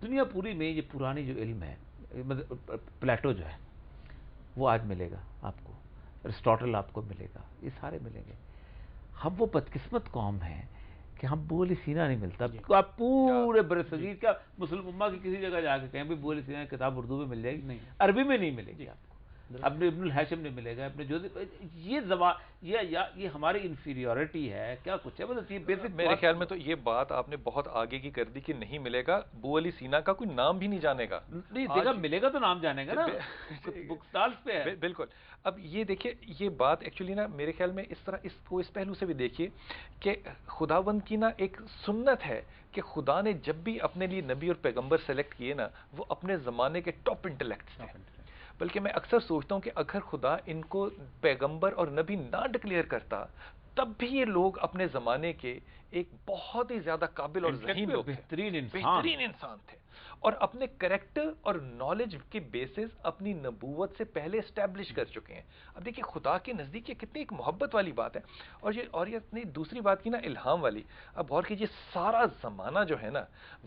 دنیا پوری میں یہ پرانی جو علم ہے، پلیٹو جو ہے وہ آج ملے گا آپ کو، ارسطاٹل آپ کو ملے گا، یہ سارے ملیں گے. ہم وہ بدقسمت قوم ہیں کہ ہم بول سینہ نہیں ملتا. آپ پورے برصغیر کیا مسلم امہ کی کسی جگہ جا کے کہیں بھی بول سینہ کتاب اردو میں مل جائے گی، عربی میں نہیں ملے گی آپ کو، اپنے ابن الحاشم نے ملے گا، اپنے جو یہ زبان یہ ہماری انفیریورٹی ہے، کیا کچھ ہے. مطلب یہ بیسک میرے خیال میں تو یہ بات آپ نے بہت آگے کی کر دی کہ نہیں ملے گا. ابو علی سینا کا کوئی نام بھی نہیں جانے گا. نہیں دیکھا، ملے گا تو نام جانے گا نا، بک سٹالز پہ ہے. بالکل. اب یہ دیکھیے، یہ بات ایکچولی نا میرے خیال میں اس طرح اس پہلو سے بھی دیکھیے کہ خداوند کی نا ایک سنت ہے کہ خدا نے جب بھی اپنے لیے نبی اور پیغمبر سلیکٹ کیے نا، وہ اپنے زمانے کے ٹاپ انٹلیکٹس تھے. بلکہ میں اکثر سوچتا ہوں کہ اگر خدا ان کو پیغمبر اور نبی نہ ڈکلیئر کرتا تب بھی یہ لوگ اپنے زمانے کے ایک بہت ہی زیادہ قابل اور ذہین لوگ تھے، بہترین انسان تھے، اور اپنے کریکٹر اور نالج کی بیسس اپنی نبوت سے پہلے اسٹیبلش کر چکے ہیں. اب دیکھیے خدا کے نزدیک یہ کتنی ایک محبت والی بات ہے. اور یہ اپنی دوسری بات کی نا الہام والی. اب غور کیجیے، سارا زمانہ جو ہے نا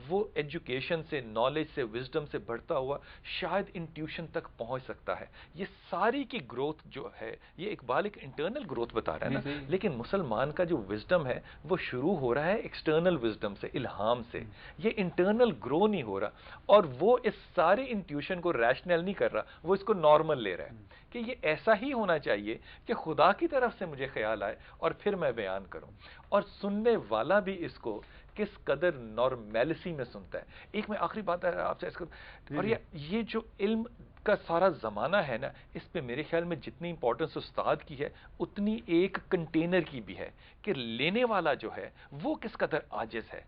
وہ ایجوکیشن سے، نالج سے، وزڈم سے بڑھتا ہوا شاید انٹیوشن تک پہنچ سکتا ہے. یہ ساری کی گروتھ جو ہے، یہ اقبال ایک انٹرنل گروتھ بتا رہا ہے نا، لیکن مسلمان کا جو وزڈم ہے وہ شروع ہو رہا ہے ایکسٹرنل وزڈم سے، الہام سے. یہ انٹرنل گرو نہیں ہو رہا، اور وہ اس سارے انٹیوشن کو ریشنل نہیں کر رہا، وہ اس کو نارمل لے رہا ہے کہ یہ ایسا ہی ہونا چاہیے کہ خدا کی طرف سے مجھے خیال آئے اور پھر میں بیان کروں. اور سننے والا بھی اس کو کس قدر نارمیلسی میں سنتا ہے. ایک میں آخری بات آپ سے اس کو، اور یہ جو علم کا سارا زمانہ ہے نا، اس پہ میرے خیال میں جتنی امپورٹنس استاد کی ہے اتنی ایک کنٹینر کی بھی ہے کہ لینے والا جو ہے وہ کس قدر عاجز ہے.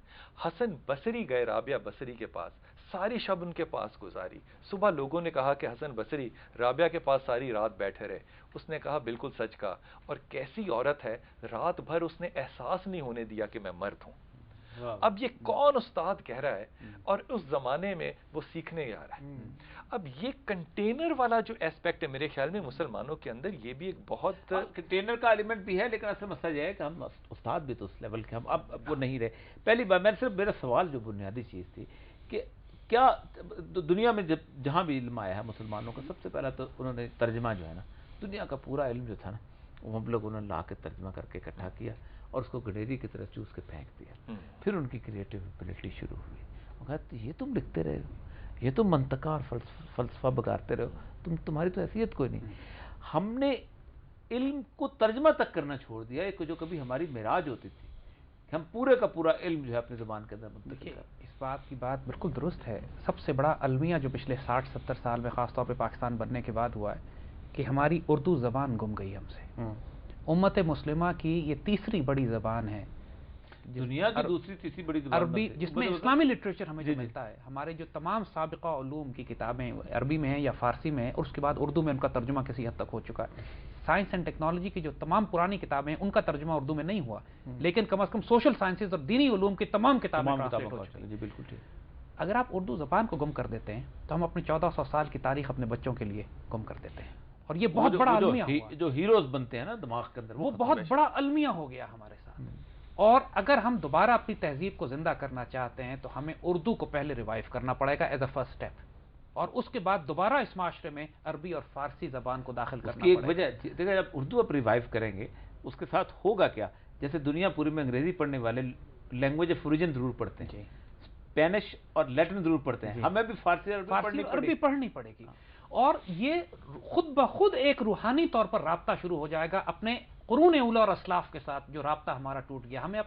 حسن بصری گئے رابعہ بصری کے پاس، ساری شب ان کے پاس گزاری. صبح لوگوں نے کہا کہ حسن بصری رابعہ کے پاس ساری رات بیٹھے رہے. اس نے کہا بالکل سچ کہا، اور کیسی عورت ہے، رات بھر اس نے احساس نہیں ہونے دیا کہ میں مرد ہوں. اب یہ کون استاد کہہ رہا ہے، اور اس زمانے میں وہ سیکھنے جا رہا ہے. اب یہ کنٹینر والا جو ایسپیکٹ ہے میرے خیال میں مسلمانوں کے اندر، یہ بھی ایک بہت کنٹینر کا ایلیمنٹ بھی ہے، لیکن اصل مسئلہ یہ ہے کہ ہم استاد بھی تو اس لیول کے ہم اب وہ نہیں رہے. پہلی بار میں صرف، میرا سوال جو بنیادی چیز تھی کہ کیا دنیا میں جہاں بھی علم آیا ہے مسلمانوں کا، سب سے پہلا تو انہوں نے ترجمہ جو ہے نا، دنیا کا پورا علم جو تھا نا، وہ ہم لوگوں نے لا کے ترجمہ کر کے اکٹھا کیا اور اس کو گڈیری کی طرح چوس کے پھینک دیا. پھر ان کی کریٹو ایبلٹی شروع ہوئی. وہ کہا یہ تم لکھتے رہے ہو، یہ تم منطقہ اور فلسفہ بگاڑتے رہے ہو، تمہاری تو حیثیت کوئی نہیں. ہم نے علم کو ترجمہ تک کرنا چھوڑ دیا، ایک جو کبھی ہماری معراج ہوتی تھی کہ ہم پورے کا پورا علم جو ہے اپنی زبان کے اندر منتقل کرتے. اس بات کی بات بالکل درست ہے. سب سے بڑا المیہ جو پچھلے 60-70 سال میں خاص طور پہ پاکستان بننے کے بعد ہوا ہے کہ ہماری اردو زبان گم گئی ہم سے. امت مسلمہ کی یہ تیسری بڑی زبان ہے، دنیا کی دوسری تیسری بڑی زبان عربی، جس میں اسلامی لٹریچر ہمیں جو ملتا ہے. ہمارے جو تمام سابقہ علوم کی کتابیں عربی میں ہیں یا فارسی میں ہیں، اور اس کے بعد اردو میں ان کا ترجمہ کسی حد تک ہو چکا ہے. سائنس اینڈ ٹیکنالوجی کی جو تمام پرانی کتابیں ہیں ان کا ترجمہ اردو میں نہیں ہوا، لیکن کم از کم سوشل سائنسز اور دینی علوم کی تمام کتابیں ٹرانسلیٹ ہو چکی. جی بالکل ٹھیک. اگر آپ اردو زبان کو گم کر دیتے ہیں تو ہم اپنی 1400 سال کی تاریخ اپنے بچوں کے لیے گم کر دیتے ہیں، اور یہ بہت بڑا المیہ ہوا. جو ہیروز بنتے ہیں نا دماغ کے اندر، وہ بہت بڑا المیہ ہو گیا ہمارے ساتھ. اور اگر ہم دوبارہ اپنی تہذیب کو زندہ کرنا چاہتے ہیں تو ہمیں اردو کو پہلے ریوائیو کرنا پڑے گا ایز اے فرسٹ اسٹیپ، اور اس کے بعد دوبارہ اس معاشرے میں عربی اور فارسی زبان کو داخل کرنا پڑے گا. ایک وجہ دیکھیں، جب اردو آپ ریوائیو کریں گے اس کے ساتھ ہوگا کیا، جیسے دنیا پوری میں انگریزی پڑھنے والے لینگویج آف اوریجن ضرور پڑھتے ہیں، اسپینش اور لیٹن ضرور پڑھتے ہیں، ہمیں بھی فارسی عربی پڑھنی پڑے گی. اور یہ خود بخود ایک روحانی طور پر رابطہ شروع ہو جائے گا اپنے قرون اولیٰ اور اسلاف کے ساتھ، جو رابطہ ہمارا ٹوٹ گیا. ہمیں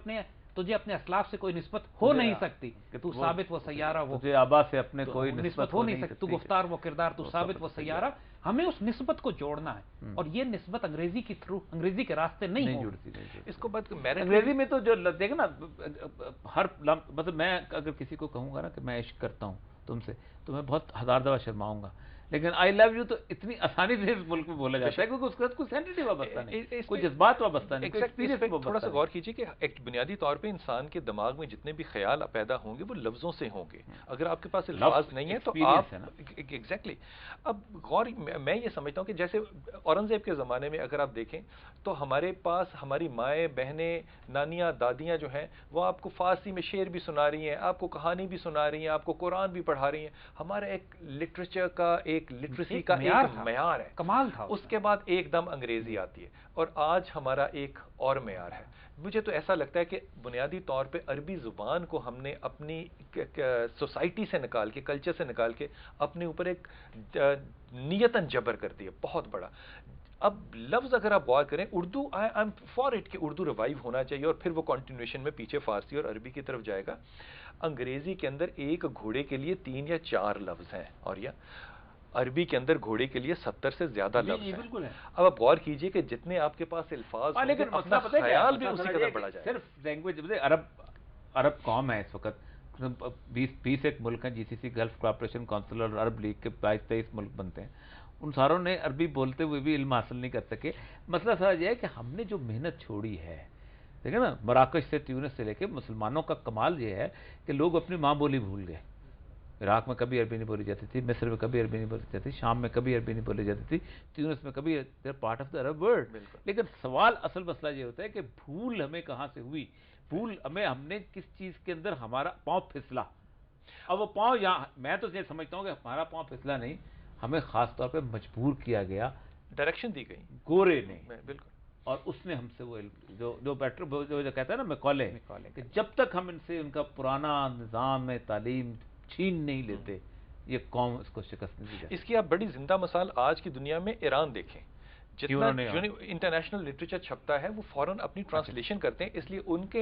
تجھے اپنے اسلاف سے کوئی نسبت ہو نہیں سکتی کہ تو ثابت وہ سیارہ، وہ تجھے آبا سے اپنے کوئی نسبت ہو نہیں سکتی، تو گفتار وہ کردار، تو ثابت وہ سیارہ. ہمیں اس نسبت کو جوڑنا ہے، اور یہ نسبت انگریزی کے تھرو، انگریزی کے راستے نہیں جڑتی. اس کو بات انگریزی میں تو جو دیکھیں نا، ہر مطلب میں اگر کسی کو کہوں گا نا کہ میں عشق کرتا ہوں تم سے، تو میں بہت ہزار دفعہ شرماؤں گا، لیکن آئی لو یو تو اتنی آسانی سے اس ملک میں بولا جاتا ہے کیونکہ اس کا کوئی سینٹیٹیو وابستہ نہیں، کوئی جذبات وابستہ نہیں، کوئی ایکسپیرینس تھوڑا سا وابستہ غور کیجیے کہ ایک بنیادی طور پہ انسان کے دماغ میں جتنے بھی خیال پیدا ہوں گے وہ لفظوں سے ہوں گے. اگر آپ کے پاس الفاظ نہیں ہے تو آپ ایگزیکٹلی. اب غور میں یہ سمجھتا ہوں کہ جیسے اورنگزیب کے زمانے میں اگر آپ دیکھیں تو ہمارے پاس ہماری مائیں بہنیں نانیاں دادیاں جو ہیں وہ آپ کو فارسی میں شعر بھی سنا رہی ہیں، آپ کو کہانی بھی سنا رہی ہیں، آپ کو قرآن بھی پڑھا رہی ہیں. ہمارا ایک لٹریچر کا ایک لٹریسی کا ایک معیار ہے، کمال تھا. اس کے بعد ایک دم انگریزی آتی ہے اور آج ہمارا ایک اور معیار ہے. مجھے تو ایسا لگتا ہے کہ بنیادی طور پہ عربی زبان کو ہم نے اپنی سوسائٹی سے نکال کے کلچر سے نکال کے اپنے اوپر ایک نیتاً جبر کر دیا بہت بڑا. اب لفظ اگر آپ غور کریں Urdu I am for it کہ اردو ریوائیو ہونا چاہیے اور پھر وہ کنٹینیوشن میں پیچھے فارسی اور عربی کی طرف جائے گا. انگریزی کے اندر ایک گھوڑے کے لیے 3 یا 4 لفظ ہیں اور یا عربی کے اندر گھوڑے کے لیے 70 سے زیادہ لفظ ہیں. اب آپ غور کیجئے کہ جتنے آپ کے پاس الفاظ ہوں گے اپنا خیال بھی اسی قدر بڑھا جائے. صرف لینگویج عرب قوم ہے اس وقت 20 ایک ملک ہیں، جی سی سی گلف کوآپریشن کونسل اور عرب لیگ کے 22-23 ملک بنتے ہیں. ان ساروں نے عربی بولتے ہوئے بھی علم حاصل نہیں کر سکے. مسئلہ سمجھ یہ ہے کہ ہم نے جو محنت چھوڑی ہے، دیکھیں نا مراکش سے تیونس سے لے کے مسلمانوں کا کمال یہ ہے کہ لوگ اپنی ماں بولی بھول گئے. عراق میں کبھی عربی نہیں بولی جاتی تھی، مصر میں کبھی عربی نہیں بولی جاتی تھی، شام میں کبھی عربی نہیں بولی جاتی تھی، تیونس میں کبھی part of the Arab world. لیکن سوال اصل مسئلہ یہ ہوتا ہے کہ بھول ہمیں کہاں سے ہوئی، بھول ہم نے کس چیز کے اندر ہمارا پاؤں پھسلا. اب وہ پاؤں یہاں میں تو یہ سمجھتا ہوں کہ ہمارا پاؤں پھسلا نہیں، ہمیں خاص طور پہ مجبور کیا گیا، ڈائریکشن دی گئی گورے نے. بالکل. اور اس نے ہم سے وہ جو بیٹر جو کہتا ہے نا میکالے کہ جب تک ہم ان سے ان کا پرانا نظام تعلیم چھین نہیں لیتے یہ قوم اس کو شکست نہیں دی جاتی. اس کی آپ بڑی زندہ مثال آج کی دنیا میں ایران دیکھیں. جتنا انٹرنیشنل لٹریچر چھپتا ہے وہ فوراً اپنی ٹرانسلیشن کرتے ہیں، اس لیے ان کے